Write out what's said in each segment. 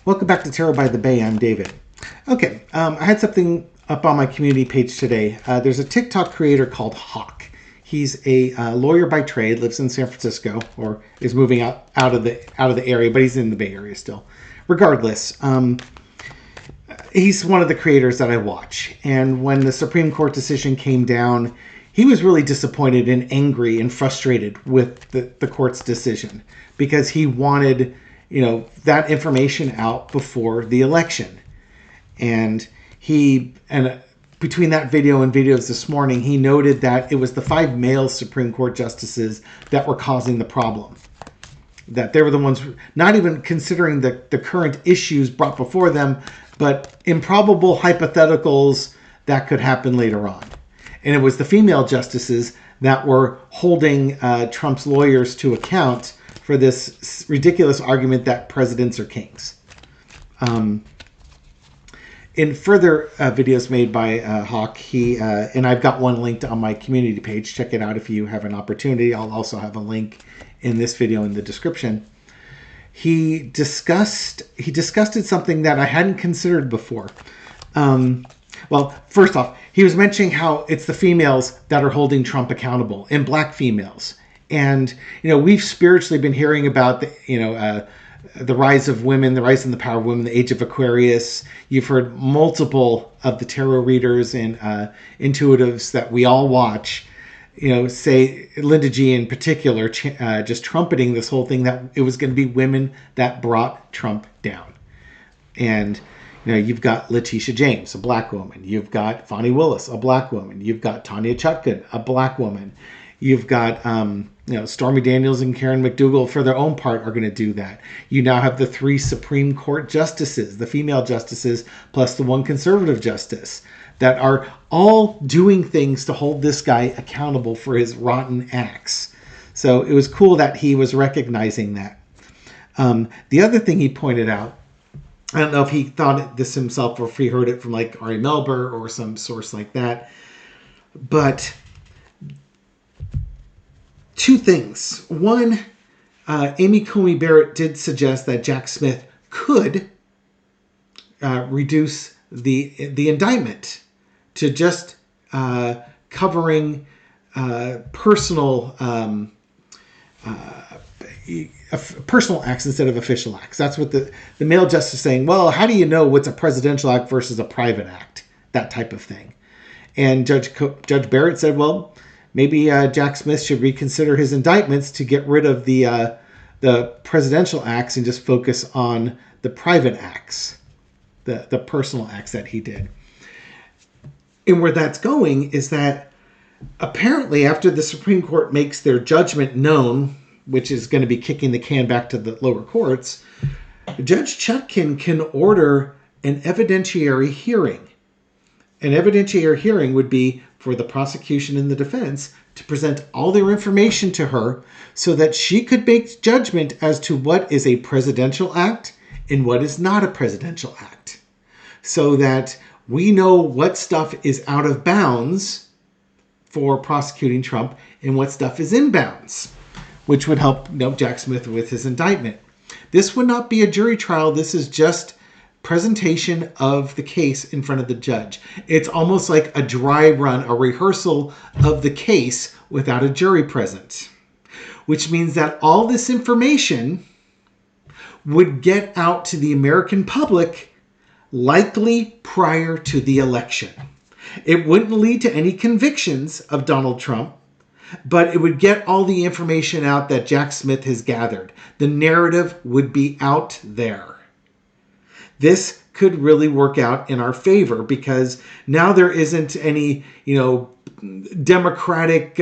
Welcome back to Tarot by the Bay. I'm David. Okay, I had something up on my community page today. There's a TikTok creator called Hawk. He's a lawyer by trade, lives in San Francisco, or is moving out of the area, but he's in the Bay Area still. Regardless, he's one of the creators that I watch. And when the Supreme Court decision came down, he was really disappointed and angry and frustrated with the court's decision because he wanted, that information out before the election. And between that video and videos this morning, he noted that it was the 5 male Supreme Court justices that were causing the problem. That they were the ones not even considering the current issues brought before them, but improbable hypotheticals that could happen later on. And it was the female justices that were holding Trump's lawyers to account for this ridiculous argument that presidents are kings. In further videos made by Hawk, and I've got one linked on my community page. Check it out if you have an opportunity. I'll also have a link in this video in the description. He discussed something that I hadn't considered before. Well, first off, he was mentioning how it's the females that are holding Trump accountable, and black females. And, we've spiritually been hearing about the rise of women, the rise in the power of women, the age of Aquarius. You've heard multiple of the tarot readers and intuitives that we all watch, say, Linda G in particular, just trumpeting this whole thing that it was going to be women that brought Trump down. And, you've got Letitia James, a black woman. You've got Fani Willis, a black woman. You've got Tanya Chutkan, a black woman. You've got, Stormy Daniels and Karen McDougal, for their own part, are going to do that. You now have the 3 Supreme Court justices, the female justices, plus the 1 conservative justice, that are all doing things to hold this guy accountable for his rotten acts. So it was cool that he was recognizing that. The other thing he pointed out, I don't know if he thought this himself or if he heard it from like Ari Melber or some source like that, but 2 things. One, Amy Coney Barrett did suggest that Jack Smith could reduce the indictment to just covering personal acts instead of official acts. That's what the male justice is saying. Well, how do you know what's a presidential act versus a private act? That type of thing. And Judge Barrett said, well, maybe Jack Smith should reconsider his indictments to get rid of the presidential acts and just focus on the private acts, the personal acts that he did. And where that's going is that apparently after the Supreme Court makes their judgment known, which is going to be kicking the can back to the lower courts, Judge Chutkan can order an evidentiary hearing. An evidentiary hearing would be for the prosecution and the defense to present all their information to her so that she could make judgment as to what is a presidential act and what is not a presidential act. So that we know what stuff is out of bounds for prosecuting Trump and what stuff is in bounds, which would help Jack Smith with his indictment. This would not be a jury trial. This is just presentation of the case in front of the judge. It's almost like a dry run, a rehearsal of the case without a jury present, which means that all this information would get out to the American public likely prior to the election. It wouldn't lead to any convictions of Donald Trump, but it would get all the information out that Jack Smith has gathered. The narrative would be out there. This could really work out in our favor because now there isn't any, Democratic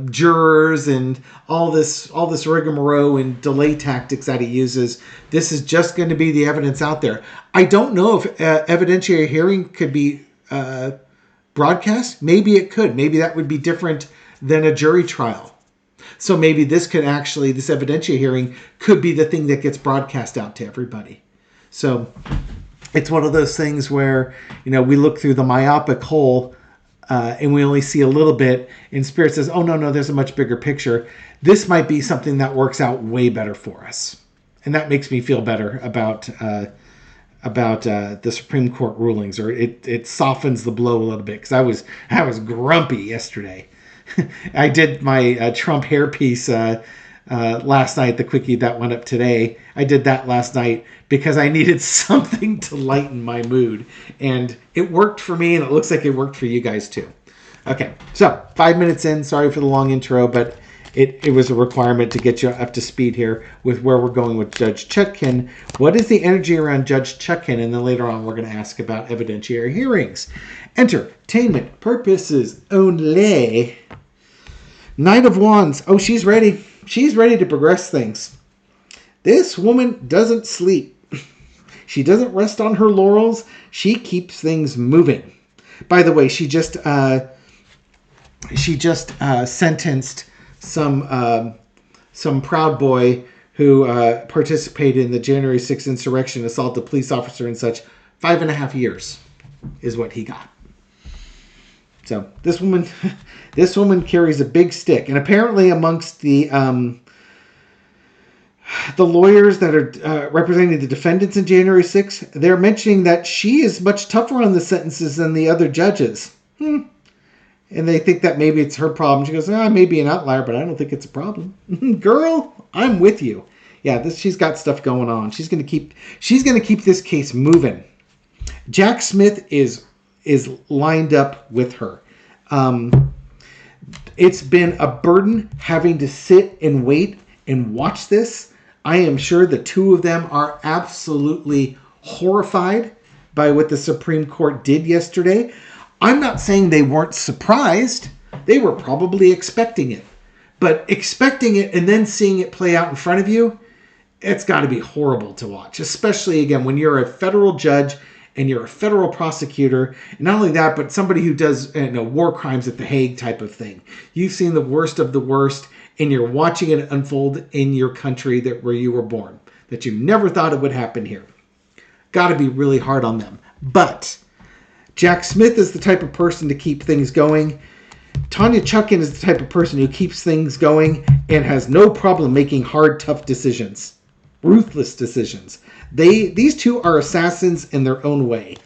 jurors and all this rigmarole and delay tactics that he uses. This is just going to be the evidence out there. I don't know if evidentiary hearing could be broadcast. Maybe it could. Maybe that would be different than a jury trial. So maybe this evidentiary hearing could be the thing that gets broadcast out to everybody. So it's one of those things where, we look through the myopic hole and we only see a little bit, and Spirit says, oh, no, there's a much bigger picture. This might be something that works out way better for us. And that makes me feel better about the Supreme Court rulings, or it softens the blow a little bit, because I was grumpy yesterday. I did my Trump hairpiece last night, the quickie that went up today. I did that last night because I needed something to lighten my mood, and it worked for me, and it looks like it worked for you guys too. Okay, so 5 minutes in. Sorry for the long intro, but it was a requirement to get you up to speed here with where we're going with Judge Chutkan. What is the energy around Judge Chutkan? And then later on, we're going to ask about evidentiary hearings. Entertainment purposes only. Knight of Wands. Oh, she's ready. She's ready to progress things. This woman doesn't sleep. She doesn't rest on her laurels. She keeps things moving. By the way, she just sentenced some Proud Boy who participated in the January 6th insurrection, assaulted a police officer and such. 5.5 years is what he got. So this woman carries a big stick, and apparently amongst the lawyers that are representing the defendants in January 6th, they're mentioning that she is much tougher on the sentences than the other judges. And they think that maybe it's her problem. She goes, I may be an outlier, but I don't think it's a problem. Girl, I'm with you. Yeah, she's got stuff going on. She's gonna keep this case moving. Jack Smith is lined up with her. It's been a burden having to sit and wait and watch this. I am sure the two of them are absolutely horrified by what the Supreme Court did yesterday. I'm not saying they weren't surprised. They were probably expecting it. But expecting it and then seeing it play out in front of you, it's got to be horrible to watch. Especially, again, when you're a federal judge and you're a federal prosecutor. And not only that, but somebody who does war crimes at The Hague type of thing. You've seen the worst of the worst, and you're watching it unfold in your country where you were born. That you never thought it would happen here. Got to be really hard on them. But Jack Smith is the type of person to keep things going. Tanya Chutkan is the type of person who keeps things going and has no problem making hard, tough decisions. Ruthless decisions. These two are assassins in their own way.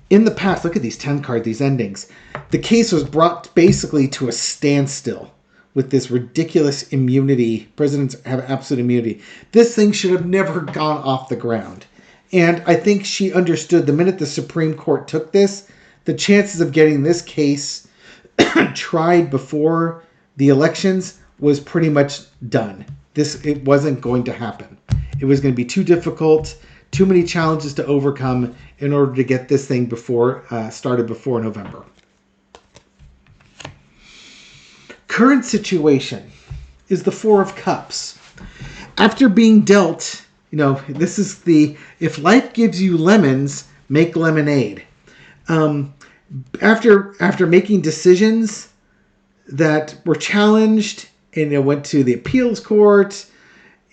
In the past, look at these 10 cards, these endings. The case was brought basically to a standstill with this ridiculous immunity. Presidents have absolute immunity. This thing should have never gone off the ground. And I think she understood the minute the Supreme Court took this, the chances of getting this case tried before the elections was pretty much done. It wasn't going to happen. It was going to be too difficult, too many challenges to overcome in order to get this thing started before November. Current situation is the Four of Cups. After being dealt, this is if life gives you lemons, make lemonade. After making decisions that were challenged, and it went to the appeals court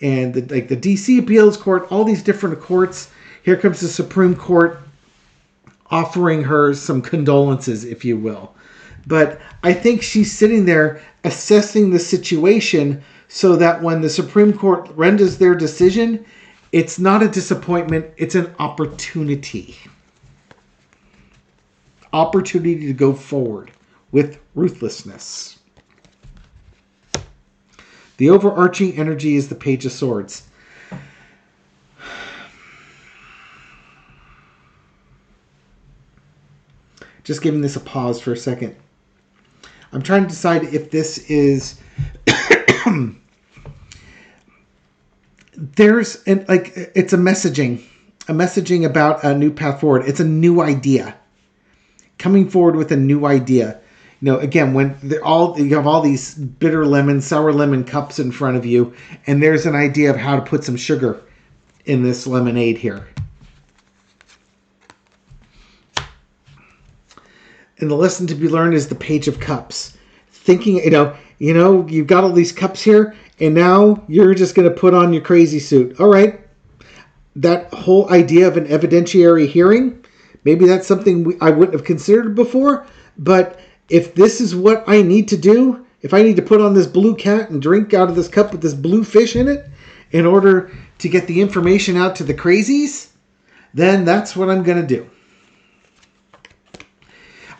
and the DC appeals court, all these different courts. Here comes the Supreme Court offering her some condolences, if you will. But I think she's sitting there assessing the situation so that when the Supreme Court renders their decision, it's not a disappointment, it's an opportunity. Opportunity to go forward with ruthlessness. The overarching energy is the Page of Swords. Just giving this a pause for a second. I'm trying to decide if this is... it's a messaging about a new path forward. It's a new idea. Coming forward with a new idea. Again, when you have all these bitter lemon, sour lemon cups in front of you, and there's an idea of how to put some sugar in this lemonade here. And the lesson to be learned is the Page of Cups. Thinking, you've got all these cups here, and now you're just going to put on your crazy suit. All right. That whole idea of an evidentiary hearing, maybe that's something I wouldn't have considered before, but if this is what I need to do, if I need to put on this blue cat and drink out of this cup with this blue fish in it, in order to get the information out to the crazies, then that's what I'm going to do.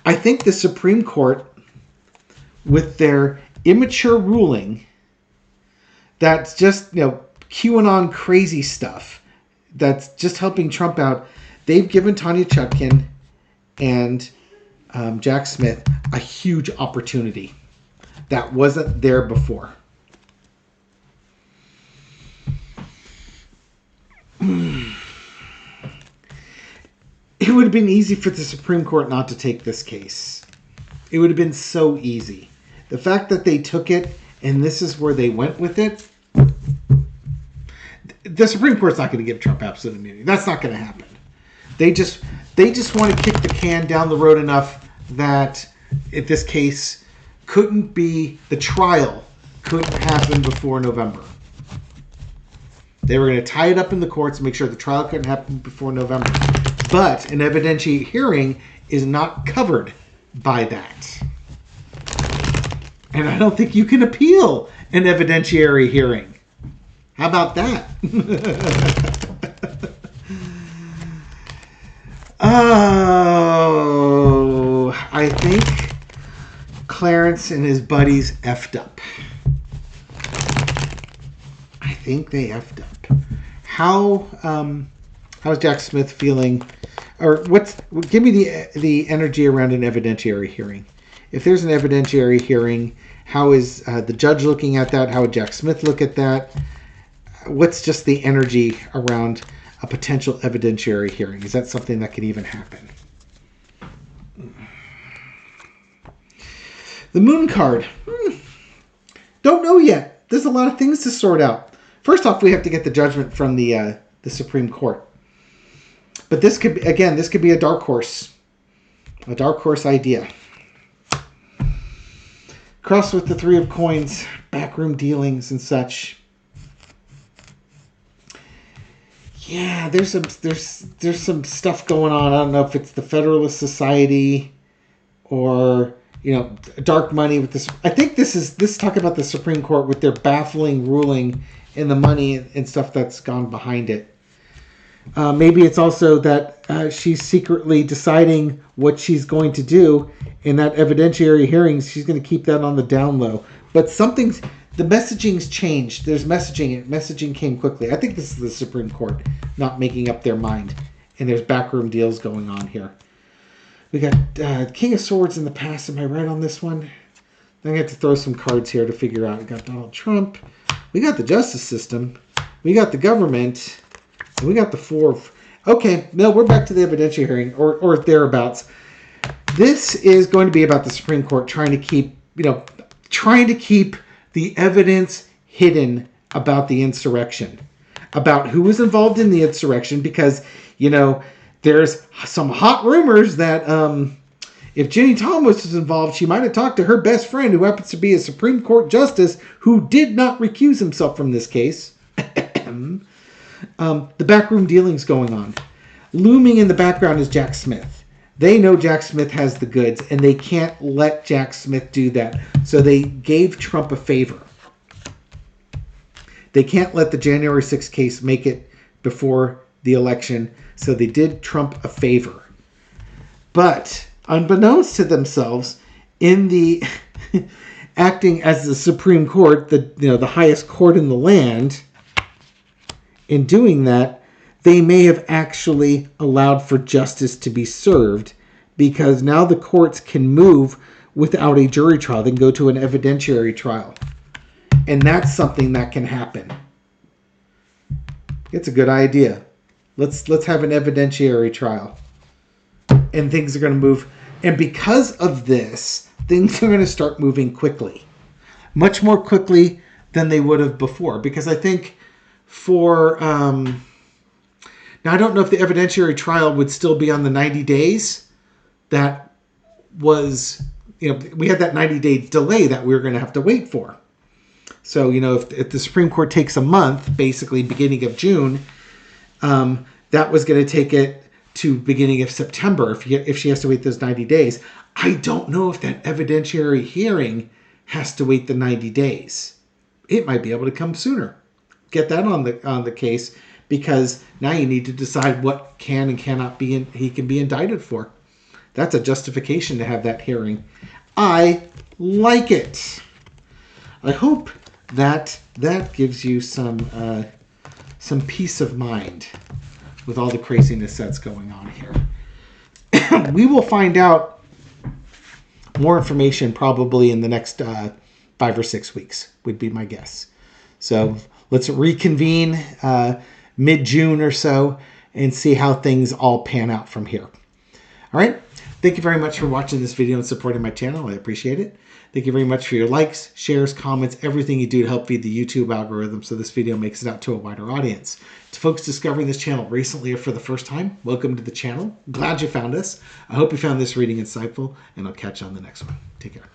I think the Supreme Court, with their immature ruling, that's just, QAnon crazy stuff, that's just helping Trump out, they've given Tanya Chutkan and Jack Smith a huge opportunity that wasn't there before. It would have been easy for the Supreme Court not to take this case. It would have been so easy. The fact that they took it and this is where they went with it, the Supreme Court's not going to give Trump absolute immunity. That's not going to happen. They just want to kick the can down the road enough that if this case the trial couldn't happen before November. They were going to tie it up in the courts and make sure the trial couldn't happen before November. But an evidentiary hearing is not covered by that. And I don't think you can appeal an evidentiary hearing. How about that? Oh, I think Clarence and his buddies effed up. I think they effed up. How's Jack Smith feeling? Or give me the energy around an evidentiary hearing. If there's an evidentiary hearing, how is the judge looking at that? How would Jack Smith look at that? What's just the energy around a potential evidentiary hearing? Is that something that could even happen? The moon card. Don't know yet. There's a lot of things to sort out. First off, we have to get the judgment from the Supreme Court. But this could be a dark horse idea. Cross with the Three of Coins, backroom dealings and such. Yeah, there's some stuff going on. I don't know if it's the Federalist Society or dark money with this. I think this talk about the Supreme Court with their baffling ruling and the money and stuff that's gone behind it. Maybe it's also that she's secretly deciding what she's going to do in that evidentiary hearings. She's going to keep that on the down low. But the messaging's changed. There's messaging. Messaging came quickly. I think this is the Supreme Court not making up their mind. And there's backroom deals going on here. We got King of Swords in the past. Am I right on this one? I'm going to have to throw some cards here to figure out. We got Donald Trump. We got the justice system. We got the government. And we got the four. Okay, no, we're back to the evidentiary hearing or thereabouts. This is going to be about the Supreme Court trying to keep the evidence hidden about the insurrection, about who was involved in the insurrection, because, there's some hot rumors that if Ginny Thomas was involved, she might have talked to her best friend, who happens to be a Supreme Court justice who did not recuse himself from this case. The backroom dealings going on. Looming in the background is Jack Smith. They know Jack Smith has the goods, and they can't let Jack Smith do that. So they gave Trump a favor. They can't let the January 6th case make it before the election, so they did Trump a favor. But unbeknownst to themselves, in the acting as the Supreme Court, the highest court in the land, in doing that, they may have actually allowed for justice to be served, because now the courts can move without a jury trial. They can go to an evidentiary trial. And that's something that can happen. It's a good idea. Let's have an evidentiary trial. And things are going to move. And because of this, things are going to start moving quickly. Much more quickly than they would have before. Because I think for... now, I don't know if the evidentiary trial would still be on the 90 days. That was... we had that 90-day delay that we were going to have to wait for. So, if the Supreme Court takes a month, basically beginning of June, that was going to take it to beginning of September if she has to wait those 90 days. I don't know if that evidentiary hearing has to wait the 90 days. It might be able to come sooner. get that on the case, because now you need to decide what can and cannot be he can be indicted for. That's a justification to have that hearing. I like it. I hope that gives you some peace of mind with all the craziness that's going on here. We will find out more information probably in the next 5 or 6 weeks, would be my guess. So let's reconvene mid-June or so and see how things all pan out from here. All right. Thank you very much for watching this video and supporting my channel. I appreciate it. Thank you very much for your likes, shares, comments, everything you do to help feed the YouTube algorithm so this video makes it out to a wider audience. To folks discovering this channel recently or for the first time, welcome to the channel. Glad you found us. I hope you found this reading insightful, and I'll catch you on the next one. Take care.